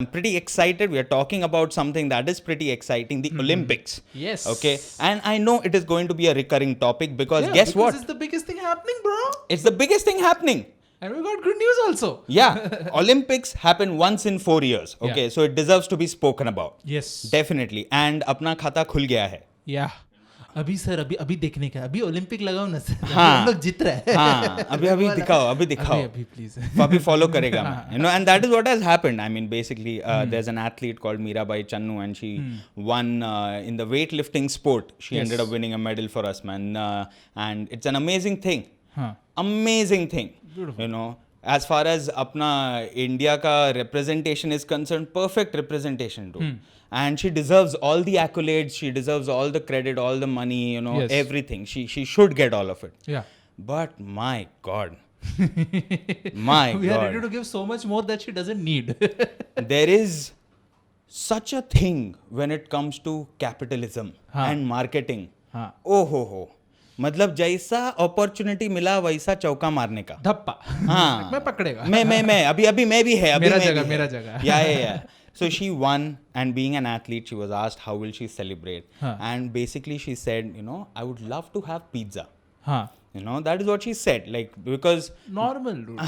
I'm pretty excited. We are talking about something that is pretty exciting, the Olympics. Yes. Okay. And I know it is going to be a recurring topic because Yeah, guess because what? it's the biggest thing happening, bro. It's the biggest thing happening. And we got good news also. Yeah. Olympics happen once in 4 years. Okay. Yeah. So it deserves to be spoken about. Yes. Definitely. And अपना खाता खुल गया है. Yeah. अभी sir अभी देखने का अभी ओलंपिक लगाओ ना सर हाँ. हम लोग जीत रहे हैं हाँ. अभी दिखाओ. अभी प्लीज अभी follow करेगा मैं. You know, and that is what has happened. I mean, basically, there's an athlete called Mirabai Channu, and she won in the weightlifting sport. She Yes. ended up winning a medal for us, man. And it's an amazing thing. हाँ. Amazing thing. Beautiful. You know, as far as अपना India का representation is concerned, perfect representation, dude. And she deserves all the accolades. She deserves all the credit, all the money. You know, Yes. everything. She should get all of it. Yeah. But my God. My We are ready God. to give so much more that she doesn't need. There is such a thing when it comes to capitalism हाँ. and marketing. हाँ. ओ हो मतलब जैसा opportunity मिला वैसा चौका मारने का. धप्पा. हाँ. मैं पकड़ेगा. मैं अभी मैं भी है. मेरा जगह. Yeah. So she won, and being an athlete, she was asked how will she celebrate. हाँ. And basically she said, you know, I would love to have pizza. हाँ. You know, that is what she said. Like, because Normal dude.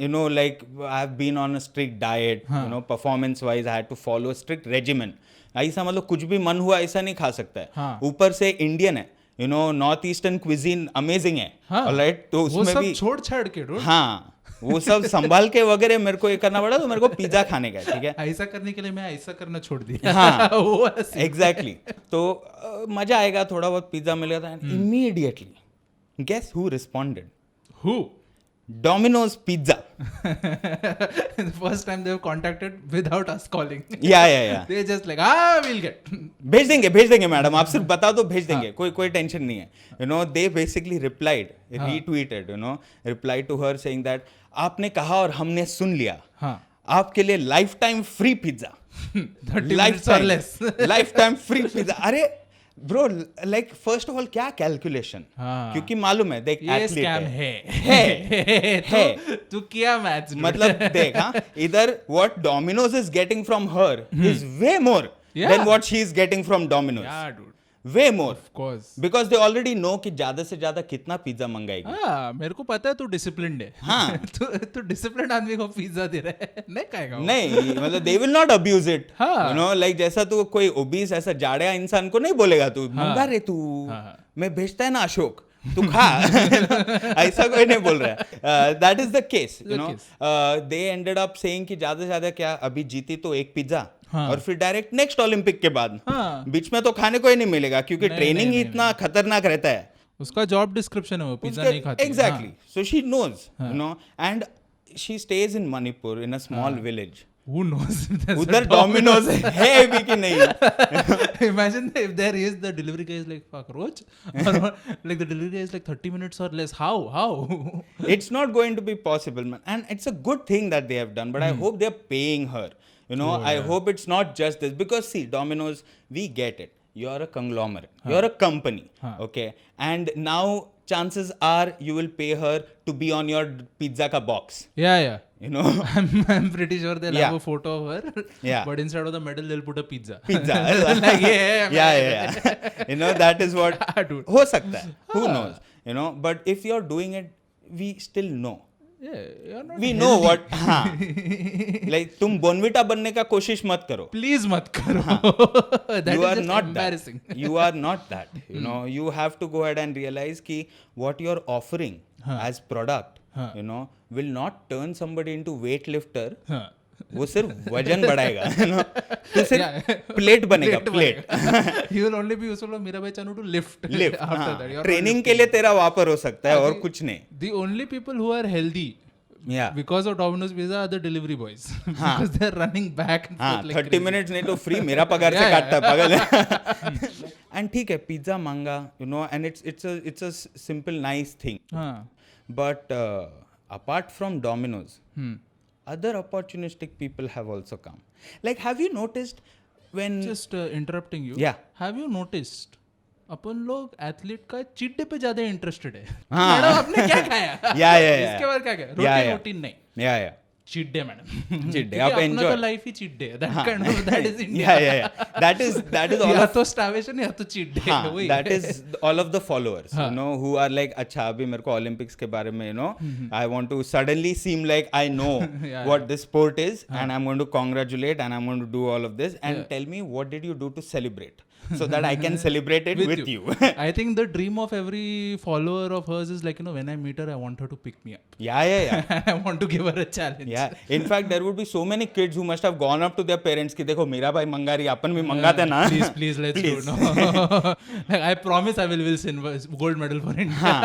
you know, like I've been on a strict diet, you know, performance wise I had to follow a strict regimen. ऐसा मतलब कुछ भी मन हुआ ऐसा नहीं खा सकता है. हाँ. ऊपर से इंडियन है, you know, north eastern cuisine amazing है. हाँ. ऑलराइट, तो वो उसमें सब भी छोड़ छाड़ के dude. हाँ वो सब संभाल के वगैरह मेरे को ये करना पड़ा, तो मेरे को पिज्जा खाने का है. ठीक है. ऐसा करने के लिए मैं ऐसा करना छोड़ दिया. हाँ. वो वाला scene. एग्जैक्टली. तो मजा आएगा, थोड़ा बहुत पिज्जा मिलेगा था. Immediately guess who responded? Who? Domino's Pizza. The first time they have contacted without us calling. Yeah. They just like, we'll get. भेज देंगे मैडम, आप सिर्फ बता दो, भेज देंगे. कोई टेंशन नहीं है. You know, they basically replied, retweeted, you know, replied to her saying that आपने कहा और हमने सुन लिया. हाँ. आपके लिए life time free pizza. 30 minutes or less. Life time free pizza. अरे bro, like first of all क्या कैलकुलेशन. हाँ. क्योंकि मालूम है, देख ये athlete स्कैम है. तू किया मैच मतलब देख, हाँ, इधर what Domino's is getting from her is way more Yeah. than what she is getting from Domino's. Yeah, dude. Way more. Of course. Because they already know कि ज्यादा से ज्यादा कितना पिज्जा मंगाएगी. हाँ, मेरे को पता है तू डिसिप्लिन्ड है. हाँ. तू डिसिप्लिन्ड आदमी को पिज्जा दे रहा है. नहीं खाएगा वो. नहीं मतलब they will not abuse it. हाँ. You know, like जैसा तू कोई ओबीस ऐसा जाड़िया इंसान को नहीं बोलेगा तू मंगा रे तू. हाँ. मैं भेजता है ना अशोक, तू खा. ऐसा कोई नहीं बोल रहा है. That is the case. You know, they ended up saying कि ज्यादा से ज्यादा क्या, अभी जीती तो एक पिज्जा. हाँ. और फिर डायरेक्ट नेक्स्ट ओलंपिक के बाद. हाँ. बीच में तो खाने को ही नहीं मिलेगा, क्योंकि ट्रेनिंग ही इतना खतरनाक रहता है. उसका जॉब डिस्क्रिप्शन है वो पिज्जा नहीं खाती. Exactly. So she knows, you know, and she stays in Manipur in a small village. Who knows? उधर डोमिनोज है भी कि नहीं. Imagine if there is the delivery guy is like fuck Roj, or like the delivery guy is like 30 minutes or less. How? It's not going to be possible, man. And it's a good thing that they have done, but I hope they're paying her. You know, I hope it's not just this. Because see, Domino's, we get it. You're a conglomerate. You're a company. Okay. And now chances are you will pay her to be on your pizza ka box. Yeah. You know? I'm pretty sure they'll have a photo of her. Yeah. But instead of the medal, they'll put a pizza. Pizza. Like, yeah. You know, that is what Dude. हो सकता है. Who knows? You know, but if you're doing it, we still know. Yeah, you're not We know what. हाँ. Like तुम बोनविटा बनने का कोशिश मत करो. Please mat karo. That You is are just not embarrassing. that. You are not that. You know, you have to go ahead and realize कि what you're offering as product, you know, will not turn somebody into weightlifter. हाँ. वो सिर्फ वजन बढ़ाएगा. You know, तो सिर्फ plate बनेगा. Plate. He will only be useful for Mirabai Channu to lift. Lift. After that, you're not training के लिए तेरा वापर हो सकता है और कुछ नहीं. The only people who are healthy Yeah. because of Domino's Pizza are the delivery boys. Because they're running back and हाँ, forth like 30 मिनट नहीं तो फ्री मेरा पगार से काटता है पागल. एंड ठीक है, पिज्जा मांगा, you know, and it's a simple nice thing. हाँ. But apart from Domino's, other opportunistic people have also come. Like, have you noticed when Just interrupting you. Yeah. Have you noticed? अपन लोग athlete का cheat day पे ज्यादा interested है. हाँ. Madam आपने क्या खाया? Yeah. इसके बाद क्या खाया? Yeah. रोटी नहीं. Yeah. cheat day, madam. Cheat day, क्योंकि आप अपना enjoy. तो life ही cheat day है. That is India. Yeah. That is all या of तो starvation या तो cheat day. हाँ, वही that है. is all of the followers, you know, who are like, अच्छा अभी मेरे को Olympics के बारे में, you know, I want to suddenly seem like I know what this sport is, and I'm going to congratulate, and I'm going to do all of this, and tell me what did you do to celebrate, so that I can celebrate it with you. I think the dream of every follower of hers is like, you know, when I meet her, I want her to pick me up. Yeah. I want to give her a challenge. Yeah. In fact, there would be so many kids who must have gone up to their parents कि देखो मेरा भाई मंगा रही, अपन भी मंगाते ना. Please, let's do it. No. Like, I promise I will win gold medal for India. हाँ.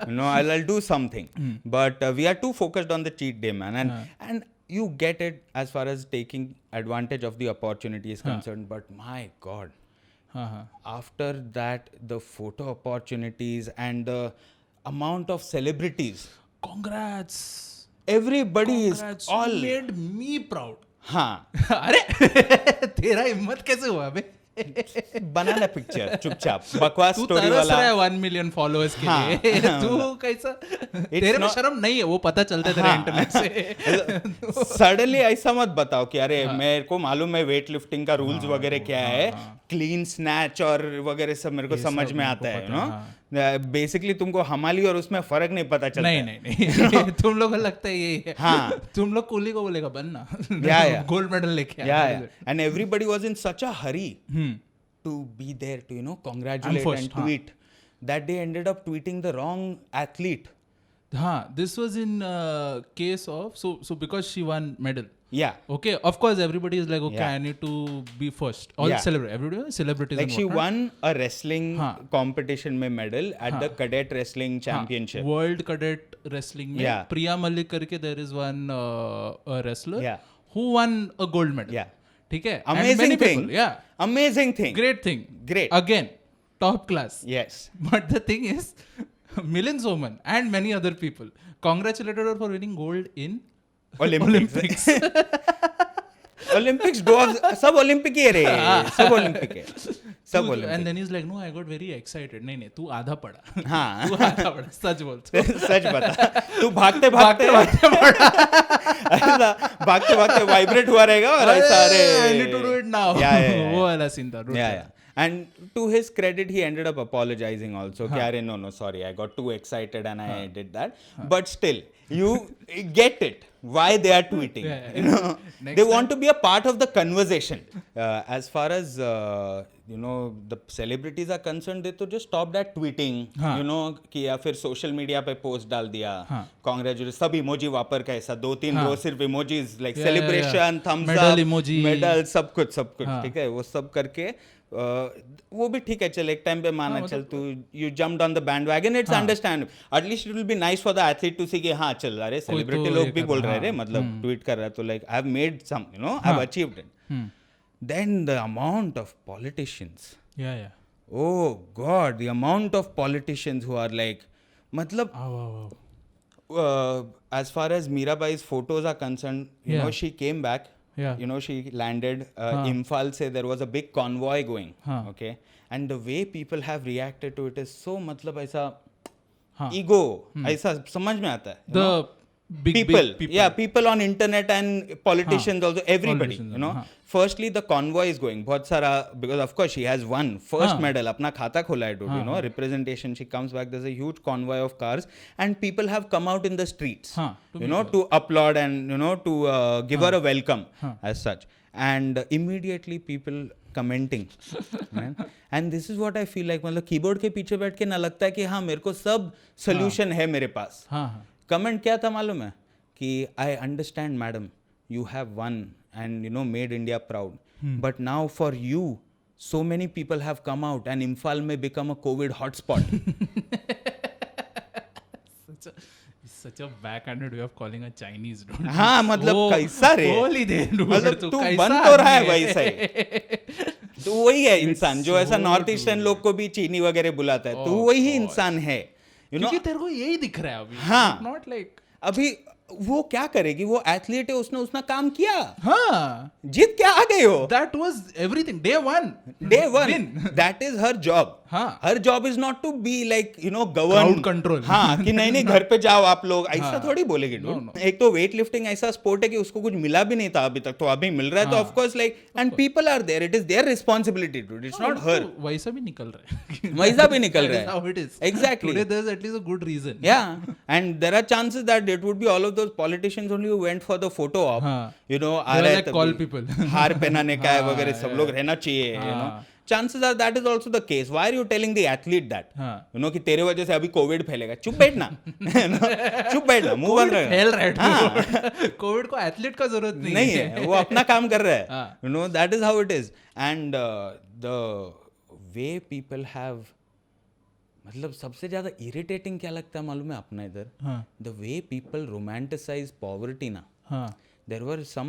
No, I'll do something. But we are too focused on the cheat day, man. And you get it as far as taking advantage of the opportunity is concerned. But my God, after that, the photo opportunities and the amount of celebrities, Congrats. everybody Congrats. is all. You made me proud. हाँ. अरे तेरा हिम्मत कैसे हुआ बे? बना ले picture चुपचाप बकवास तू स्टोरी तरस वाला. रहा है 1 million followers के हाँ. लिए. तू कैसा? तेरे में शर्म नहीं है, वो पता चलता है तेरे इंटरनेट से. सडनली ऐसा मत बताओ कि अरे मेरे को मालूम है वेट लिफ्टिंग का रूल्स वगैरह क्या है, क्लीन स्नैच और वगैरह सब मेरे को समझ में आता है, नो. बेसिकली तुमको हमाली और उसमें फर्क नहीं पता चलता. नहीं. तुम लोग को लगता है यही है. हाँ. तुम लोग कूली को बोलेगा बनना. Yeah. गोल्ड मेडल लेके Yeah. And everybody was in such a hurry to be there to, you know, congratulate first, and tweet that they ended up tweeting the wrong athlete. हाँ, this was in case of so because she won medal. Yeah. Okay, of course everybody is like, okay, Yeah. I need to be first. All everybody celebrities. Like and she whatnot. won a wrestling competition में medal at the cadet wrestling championship. World cadet wrestling में Yeah. Priya Malik करके there is one a wrestler Yeah. who won a gold medal. Yeah. ठीक है. And Amazing many thing. people, yeah. Amazing thing. Great thing. Great. Again, top class. Yes. But the thing is, Milind Soman and many other people congratulated her for winning gold in Olympics. Olympics सब Olympic ही है रे, सब Olympic है, सब And Olympic. then he's like, no, I got very excited. नहीं, तू आधा पढ़ा. हाँ. तू आधा पढ़ा. सच बोल. सच बता. तू भागते भागते वाइब्रेट हुआ रहेगा और ऐसा अरे. I need to do it now. Yeah. वो वाला सीन था. Yeah. And to his credit, he ended up apologizing also. कि अरे no, sorry, I got too excited and I did that. But still, you get it. Why they are tweeting? Yeah. You know, they want to be a part of the conversation. As far as you know, the celebrities are concerned, they to just stop that tweeting. You know, कि या फिर social media पे post डाल दिया. Congratulations. सब emoji वापर का ऐसा 2-3 रो सिर्फ emojis like celebration, thumbs Medal up, emoji. medal, सब कुछ ठीक है. वो सब करके वो भी ठीक है. चल एक टाइम पे माना चल तू you jumped on the bandwagon, it's understandable. At least it will be nice for the athlete to see कि हाँ चल अरे सेलिब्रिटी लोग भी बोल रहे हैं मतलब ट्वीट कर रहा है तो like I have made some, you know, I have achieved it. Then the amount of politicians, Yeah. oh god, the amount of politicians who are like मतलब as far as Mirabai's photos are concerned, you know, she came back. Yeah. You know, she landed Imphal se there was a big convoy going. Okay. And the way people have reacted to it is so मतलब ऐसा ego ऐसा समझ में आता है. The big people. Yeah, people on internet and politicians also, everybody, you know. Firstly, the convoy is going. बहुत सारा, because of course she has won first medal. अपना खाता खोला है, dude, you know, representation. She comes back. There's a huge convoy of cars, and people have come out in the streets, you know, to applaud and, you know, to give her a welcome as such. And immediately people commenting, and this is what I feel like. मतलब keyboard के पीछे बैठ के ना लगता है कि हाँ मेरे को सब solution है मेरे पास. कमेंट क्या था मालूम है कि I understand madam, you have one and you know made India proud, but now for you so many people have come out and Imphal may become a COVID hotspot. Such a backhanded way of calling a Chinese, dude. हाँ मतलब कैसा रे, बोल ही दे dude, मतलब तू कैसा बन तो रहा है आदमी वैसा ही. तो वही है इंसान जो ऐसा नॉर्थ ईस्टर्न लोग को भी चीनी वगैरह बुलाता है, तो वही इंसान है, you know. क्योंकि तेरे को यही दिख रहा है अभी. हाँ. Not like अभी वो क्या करेगी, वो एथलीट है, उसने उसना काम किया, हाँ, जीत के आ गए हो. that was everything. Day one. Day one. That is her job. हाँ. Her job is not to be like, you know, govern. Crowd control. हाँ, कि नहीं घर पे जाओ आप लोग, ऐसा थोड़ी बोलेगी dude. no. एक तो वेट लिफ्टिंग ऐसा स्पोर्ट है कि उसको कुछ मिला भी नहीं था अभी तक, तो अभी मिल रहा है, तो of course like, and people are there, it is their responsibility dude, it's not her. वैसा भी निकल रहा है. वैसा भी निकल That रहा is है. how it is. Exactly. Today there's at least a good reason. Yeah, and there are chances that it would be all of those politicians only who went for the photo op. हाँ. You know, They were like call people. हार पहनाने का है वगैरह सब लोग रहना चाहिए. You know, chances are that is also the case. Why are you telling the athlete that? हाँ. You know कि तेरे वजह से अभी कोविड फैलेगा. चुप बैठना. चुप बैठना. Move on. फैल रहा है. कोविड को एथलीट का जरूरत नहीं है. वो अपना काम कर रहा है. हाँ. You know, that is how it is. And the way people have, मतलब सबसे ज्यादा इरिटेटिंग क्या लगता है मालूम है अपना इधर? The way people romanticize poverty ना. हाँ. There were some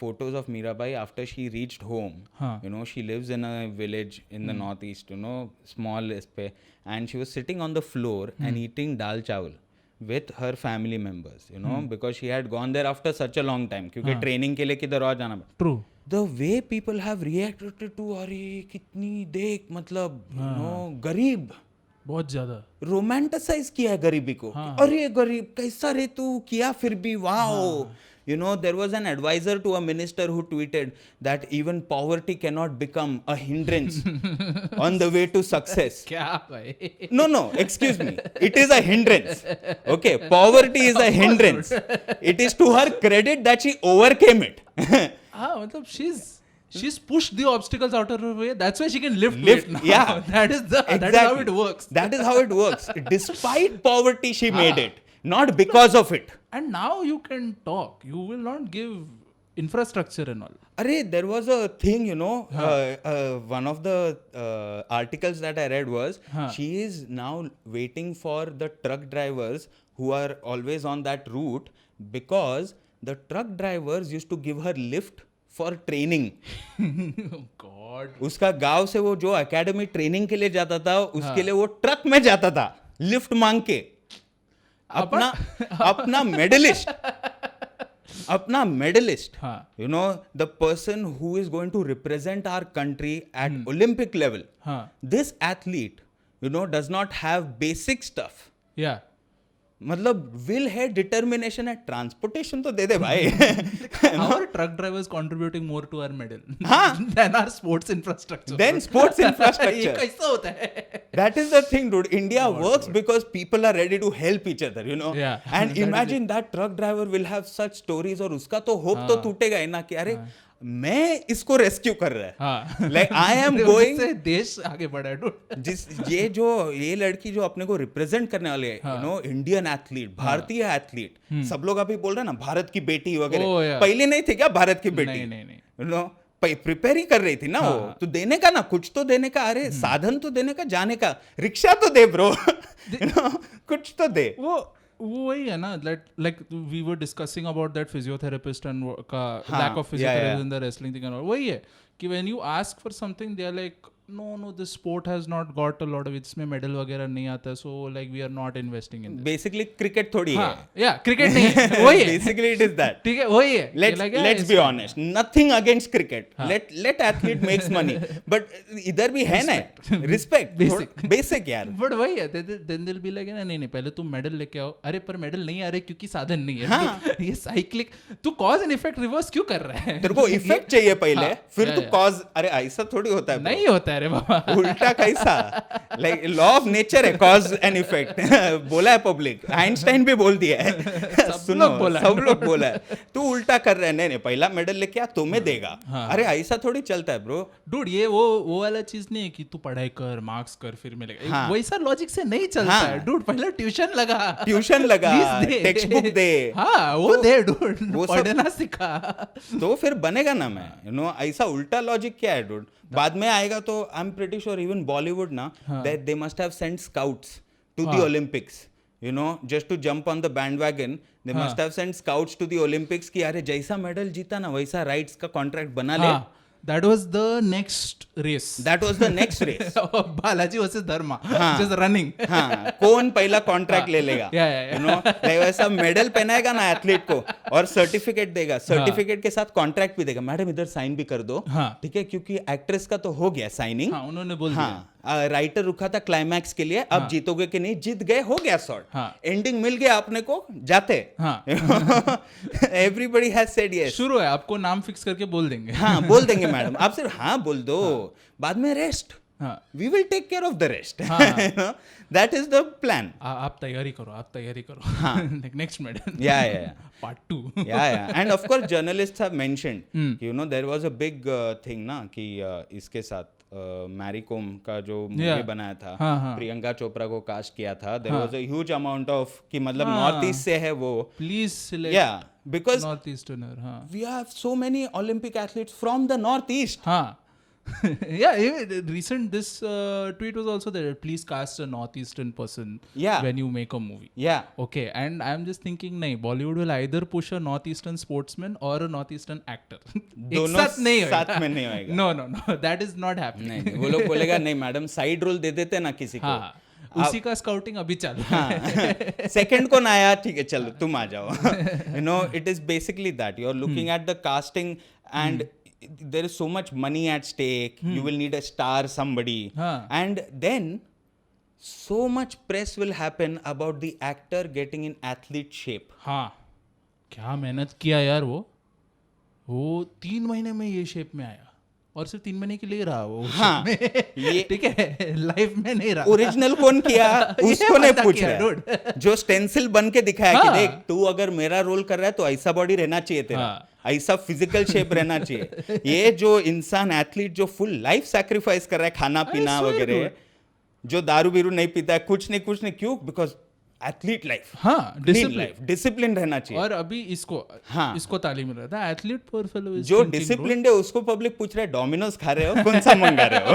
photos of Mirabai after she reached home. हाँ. You know, she lives in a village in the northeast, you know, small ispe, and she was sitting on the floor and eating dal chawal with her family members, you know, because she had gone there after such a long time. क्योंकि training के लिए किधर और जाना पड़ा. True. The way people have reacted to अरे कितनी देख मतलब you know गरीब बहुत ज्यादा रोमांटिसाइज किया है गरीबी को. अरे गरीब कैसा रे तू, किया फिर भी wow. You know, there was an advisor to a minister who tweeted that even poverty cannot become a hindrance on the way to success. क्या भाई? No, excuse me. It is a hindrance. Okay, poverty is a hindrance. It is to her credit that she overcame it. हाँ मतलब she's pushed the obstacles out of her way. That's why she can lift weight now. Yeah. That is how it works. That is how it works. Despite poverty, she made it. Not because of it. And now you can talk. You will not give infrastructure and all. Arey, there was a thing, you know, one of the articles that I read was, she is now waiting for the truck drivers who are always on that route, because the truck drivers used to give her lift for training. Oh God. उसका गांव से वो जो academy training के लिए जाता था, उसके लिए वो ट्रक में जाता था लिफ्ट मांग के. अपना medallist, you know, the person who is going to represent our country at Olympic level, this athlete, you know, does not have basic stuff. Yeah. मतलब विल है, डिटर्मिनेशन है, ट्रांसपोर्टेशन तो दे दे भाई. Our truck drivers contributing more to our medal than our sports infrastructure. Then sports infrastructure. ये कैसा होता है? That is the thing, dude. India works because people are ready to help each other, you know. Yeah. And imagine that truck driver will have such stories, और उसका तो hope तो टूटेगा ही ना कि अरे मैं इसको रेस्क्यू कर रहा है. लाइक आई एम गोइंग, देश आगे बढ़ा है. ये लड़की जो अपने को रिप्रेजेंट करने वाले है, यू नो, इंडियन एथलीट, भारतीय एथलीट, सब लोग अभी बोल रहे हैं ना भारत की बेटी वगैरह. पहले नहीं थे क्या भारत की बेटी? नहीं. यू नो, प्रिपेयर ही कर रही थी ना वो. तो देने का ना, कुछ तो देने का. अरे साधन तो देने का, जाने का, रिक्शा तो दे ब्रो. कुछ तो दे. वो वही है ना, like we were discussing about that physiotherapist and का lack of physiotherapy in the wrestling thing and all. वही है कि when you ask for something they are like, no, this sport has not got a lot of, इसमें medal वगैरह नहीं आता, so like we are not investing in this. Basically cricket थोड़ी है. Yeah, cricket नहीं है, वही है. Basically it is that. ठीक है, वही है. Let's be honest. Nothing against cricket. Let athlete makes money. But इधर भी है ना respect. Basic यार. But वही है. Then they'll be like, नहीं पहले तुम मेडल लेके आओ. अरे पर मेडल नहीं आ रहे क्योंकि साधन नहीं है. ये साइक्लिक, तू कॉज एंड इफेक्ट रिवर्स क्यों कर रहा है? तेरे को इफेक्ट चाहिए पहले, फिर तू कॉज. अरे ऐसा थोड़ी होता है. नहीं होता है रे बाबा. उल्टा कैसा? लाइक लॉ ऑफ नेचर है, कॉज एंड इफेक्ट. बोला है पब्लिक, आइंस्टाइन भी बोल दिया है. सुनो, सब लोग बोला है. तू उल्टा कर रहा है. नहीं पहला मेडल लेके आ, तुम्हें देगा. अरे ऐसा थोड़ी चलता है ब्रो. डूड, ये वो वाला चीज नहीं है कि तू पढ़ाई कर, मार्क्स कर, फिर मिलेगा. वैसा लॉजिक से नहीं चलता है डूड. पहले ट्यूशन लगा, टेक्स्ट बुक दे. हाँ वो दे डूड, पढ़ना सिखा तो फिर बनेगा ना. मैं यू नो, ऐसा उल्टा लॉजिक क्या है डूड? बाद में आएगा तो I am pretty sure even Bollywood ना, that they must have sent scouts to the Olympics, you know, just to jump on the bandwagon. They must have sent scouts to the Olympics कि अरे जैसा medal जीता ना वैसा rights का contract बना ले. That was the next race. Balaji versus Dharma, just running. हाँ, कौन पहला कॉन्ट्रैक्ट ले लेगा, यू नो. वैसा मेडल पहनाएगा ना एथलीट को और सर्टिफिकेट देगा. सर्टिफिकेट के साथ कॉन्ट्रैक्ट भी देगा. मैडम इधर साइन भी कर दो, ठीक है, क्योंकि एक्ट्रेस का तो हो गया साइनिंग. उन्होंने बोल दिया. राइटर रुका था क्लाइमैक्स के लिए, अब जीतोगे कि नहीं, जीत गए, हो गया सॉर्ट, एंडिंग मिल गया अपने को, जाते। एवरीबडी हैज सेड यस, शुरू है, आपको नाम फिक्स करके बोल देंगे। हाँ बोल देंगे मैडम, आप सिर्फ हाँ बोल दो, बाद में rest, we will take care of the rest, that is the plan. आप तैयारी करो, नेक्स्ट मैडम, या पार्ट 2। या and of course journalists have mentioned, you know there was a big thing ना कि इसके साथ मैरी कॉम का जो मूवी बनाया था, प्रियंका चोपड़ा को कास्ट किया था, there was a huge amount of कि मतलब नॉर्थ ईस्ट से है वो, प्लीज सिलेक्ट, या because north easterner, we have so many Olympic athletes from the north east. Yeah, recent this tweet was also there. Please cast a northeastern person when you make a movie. Yeah. Okay, and I'm just thinking, nahi, Bollywood will either push a northeastern sportsman or a northeastern actor. दोनों साथ में नहीं होएगा। No, that is not happening. नहीं, वो लोग बोलेगा नहीं मैडम, साइड रोल दे देते ना किसी को। उसी का स्काउटिंग अभी चालू है। सेकंड को ना आया, ठीक है चलो तुम आ जाओ। You know, it is basically that you are looking at the casting and there is so much money at stake. You will need a star somebody, and then so much press will happen about the actor getting in athlete shape. हाँ, क्या मेहनत किया यार वो 3 महीने में ये shape में आया, और सिर्फ 3 महीने के लिए रहा वो। हाँ, ये ठीक है, लाइफ में नहीं रहा। ओरिजिनल कौन किया उसको नहीं पूछ रहा, जो स्टेंसिल बन के दिखाया कि देख तू अगर मेरा रोल कर रहा है तो ऐसा बॉडी रहना चाहिए तेरा, ऐसा फिजिकल शेप रहना चाहिए। ये जो इंसान एथलीट जो फुल लाइफ सैक्रिफाइस कर रहा है, खाना पीना वगैरह, जो दारू बीरू नहीं पीता है, कुछ नहीं, क्यों? बिकॉज एथलीट लाइफ, डिसिप्लिन रहना चाहिए। और अभी इसको तालीम मिल रहा था, एथलीट पर फेलो जो डिसिप्लिन है उसको पब्लिक पूछ रहा है डोमिनोज खा रहे हो, कौन सा मंगा रहे हो?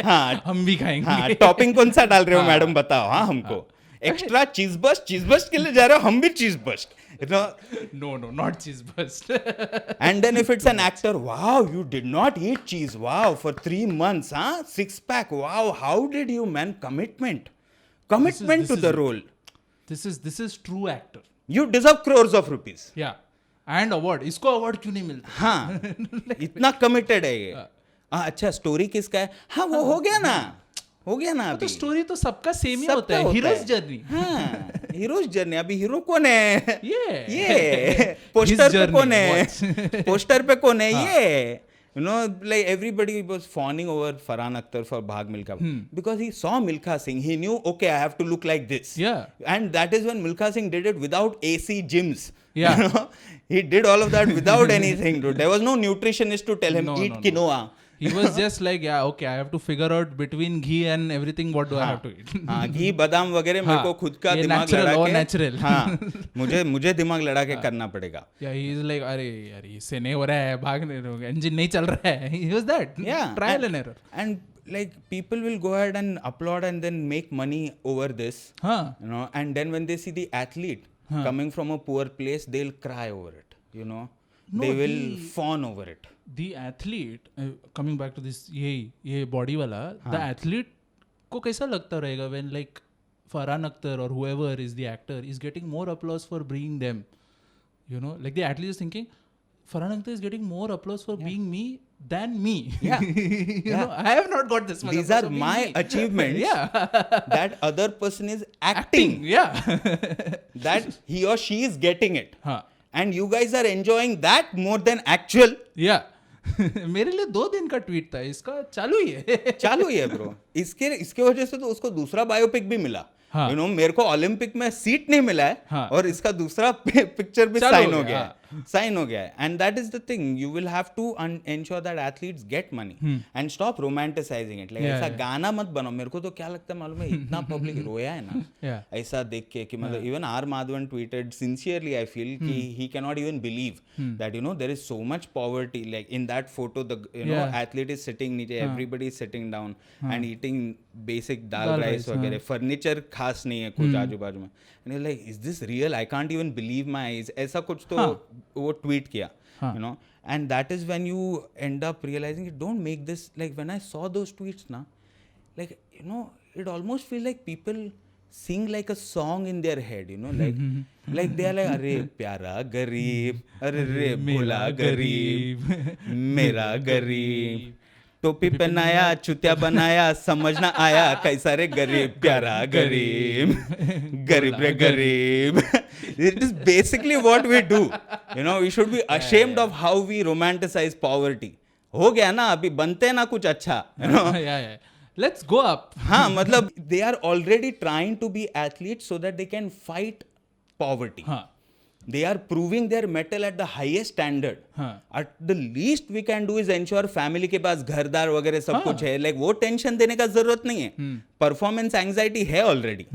हाँ, हम भी खाएंगे। हाँ, टॉपिंग कौन सा डाल रहे हो मैडम बताओ, हाँ हमको एक्स्ट्रा चीज बस्ट के लिए जा रहे हो, हम भी चीज bast. No, not cheese burst. And then if it's an actor, wow, you did not eat cheese, wow, for 3 months, huh? 6-pack, wow, how did you, man? Commitment to the role. This is true actor. You deserve crores of rupees. Yeah, and award. इसको award क्यों नहीं मिलता? हाँ, इतना committed है ये। अच्छा, story किसका है? हाँ, वो हो गया ना अभी। तो स्टोरी तो सबका सेम ही होता है, हीरोज जर्नी। हाँ, हीरोज जर्नी। अभी हीरो कौन है? ये पोस्टर पे कौन है? पोस्टर पे कौन है? ये you know, like everybody was fawning over Farhan Akhtar for Bhag Milkha because he saw Milkha Singh. He knew, okay, I have to look like this. Yeah. And that is when Milkha Singh did it without AC gyms. Yeah. You know? He did all of that without anything, dude. There was no nutritionist to tell him, eat quinoa. He was just like, yeah, okay, I have to figure out between ghee and everything, what do I have to eat? हाँ, घी बादाम वगैरह मेरे को खुद का दिमाग लड़ा के, natural. हाँ, मुझे दिमाग लड़ा के करना पड़ेगा। Yeah, he is like, अरे यार इससे नहीं हो रहा है, भागने दो, engine नहीं चल रहा है. He was that. Yeah. Trial and error. And like people will go ahead and applaud and then make money over this. You know, and then when they see the athlete coming from a poor place, they'll cry over it. You know, they will fawn over it. The athlete, coming back to this, ये body वाला, the athlete को कैसा लगता रहेगा when like Farhan Akhtar or whoever is the actor is getting more applause for being them, you know, like the athlete is thinking Farhan Akhtar is getting more applause for being me than me. Yeah. You know, I have not got this much. These are my achievements. That other person is acting. Yeah. That he or she is getting it. And you guys are enjoying that more than actual. Yeah. मेरे लिए 2 दिन का tweet था, इसका चालू ही है bro. इसके वजह से तो उसको दूसरा बायोपिक भी मिला। You know, मेरे को ओलंपिक में सीट नहीं मिला है और इसका दूसरा पिक्चर भी साइन हो गया है। And that is the thing, you will have to ensure that athletes get money and stop romanticizing it. Like ऐसा गाना मत बनाओ। मेरे को तो क्या लगता है मालूम है, इतना पब्लिक रोया है ना ऐसा देख के कि मतलब even R Madhavan tweeted sincerely, I feel कि he cannot even believe that, you know, there is so much poverty. Like in that photo, the athlete is sitting नीचे, everybody is sitting down and eating basic dal rice वगैरह, furniture खास नहीं है कुछ आजू बाजू में। And you're like, is this real? I can't even believe my eyes. ऐसा कुछ तो वो ट्वीट किया, you know, and that is when you end up realizing, don't make this. Like when I saw those tweets na, like, you know, it almost feels like people sing like a song in their head, you know, like they are like, अरे प्यारा गरीब, अरे रे भोला गरीब, मेरा गरीब, टोपी पहनाया, चुतिया बनाया, समझना आया कैसा रे गरीब प्यारा गरीब, गरीब रे गरीब. It is basically what we do. You know, we should be ashamed of how we romanticize poverty. हो गया ना, अभी बनते ना कुछ अच्छा. You know? yeah. Let's go up. हाँ, मतलब they are already trying to be athletes so that they can fight poverty. हाँ. They are proving their mettle at the highest standard. हाँ. At the least we can do is ensure family के पास घरदार वगैरह सब कुछ है. Like वो tension देने का जरूरत नहीं है. परफॉर्मेंस एंजाइटी है ऑलरेडी.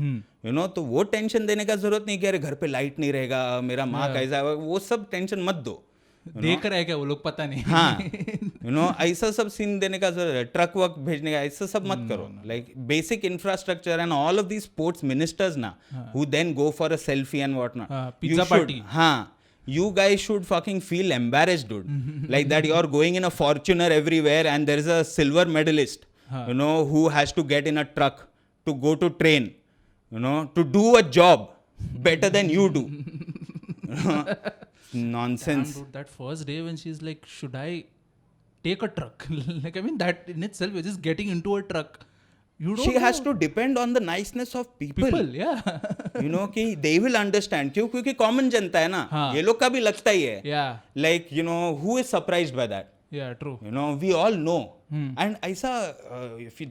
यू नो, तो वो टेंशन देने का जरूरत नहीं कि अरे घर पे लाइट नहीं रहेगा, मेरा माँ कैसा, वो सब टेंशन मत दो. देख रहे क्या वो लोग, पता नहीं. हाँ, यू नो, ऐसा सब सीन देने का जरूरत है. ट्रक वर्क भेजने का ऐसा सब मत करो. Like basic infrastructure and all of the sports ministers ना, who then go for a selfie and what not, pizza party. हाँ, you guys should fucking feel embarrassed, dude. Like that you're going in a Fortuner everywhere and there is a silver medalist, you know, who has to get in a truck to go to train, you know, to do a job better than you do. Nonsense. Damn, dude, that first day when she's like, should I take a truck? Like, I mean, that in itself is just getting into a truck. You don't She know. has to depend on the niceness of people. Yeah. You know, कि they will understand. क्यों? क्योंकि common जनता है ना. हाँ. ये लोग का भी लगता ही है. Yeah. Like, you know, who is surprised by that? Yeah, true. You know, we all know. And ऐसा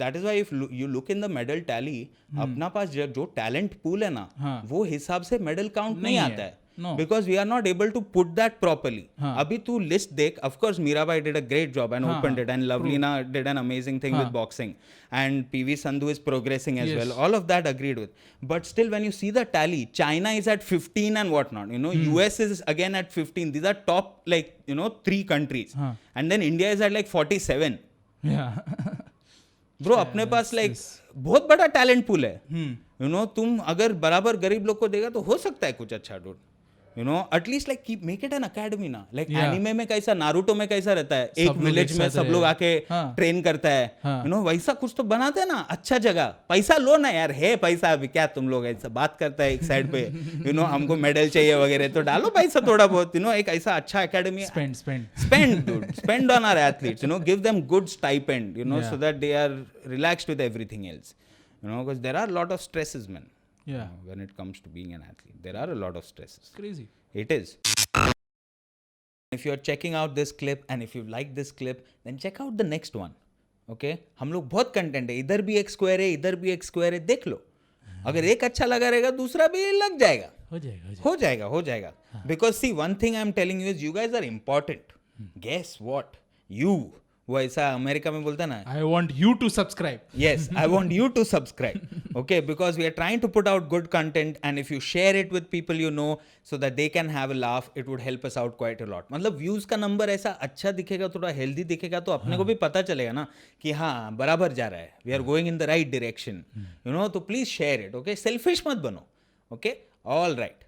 that is why if you look in the medal tally, अपना पास जो talent pool है ना, वो हिसाब से medal count नहीं आता है. No. Because we are not able to put that properly. अभी तू list देख. Of course, Mirabai did a great job and opened it, and Lovelina did an amazing thing with boxing, and PV Sandhu is progressing as well. All of that agreed with. But still, when you see the tally, China is at 15 and whatnot. You know, US is again at 15. These are top, like, you know, 3 countries, and then India is at like 47. Yeah. Bro, अपने पास like बहुत बड़ा talent pool है. You know, तुम अगर बराबर गरीब लोग को देगा तो हो सकता है कुछ अच्छा. Dude, you know, at least like keep make it an academy ना. लाइक एनिमे में कैसा, नारुतो में कैसा रहता है, एक विलेज में सब लोग आके ट्रेन करता है. यू नो, वैसा कुछ तो बनाते हैं ना, अच्छा जगह. पैसा लो ना यार, है पैसा. अभी क्या तुम लोग ऐसा बात करता है एक साइड पे, यू नो, हमको मेडल चाहिए वगैरह, तो डालो पैसा थोड़ा बहुत. यू नो, एक ऐसा अच्छा academy spend dude, spend on our athletes. You know, give them good stipend, you know, so that they are relaxed with everything else. You know, because there are a lot of stresses, man. Yeah. You know, when it comes to being an athlete, there are a lot of stresses. It's crazy. It is. If you're checking out this clip and if you like this clip, then check out the next one. Okay? हम लोग बहुत content है. इधर भी एक square है, इधर भी एक स्क्वायर है. देख लो. अगर एक अच्छा लगा रहेगा, दूसरा भी लग जाएगा. हो जाएगा. Because see, one thing I'm telling you is you guys are important. Guess what? You. वो ऐसा अमेरिका में बोलता है ना, I want you to subscribe. Yes, I want you to subscribe. Okay, because we are trying to put out good content, and if you share it with people you know, so that they can have a laugh, it would help us out quite a lot. मतलब views का number ऐसा अच्छा दिखेगा, थोड़ा healthy दिखेगा, तो अपने को भी पता चलेगा ना कि हाँ बराबर जा रहा है. We are going in the right direction. You know, तो please share it. Okay, selfish मत बनो. Okay, all right.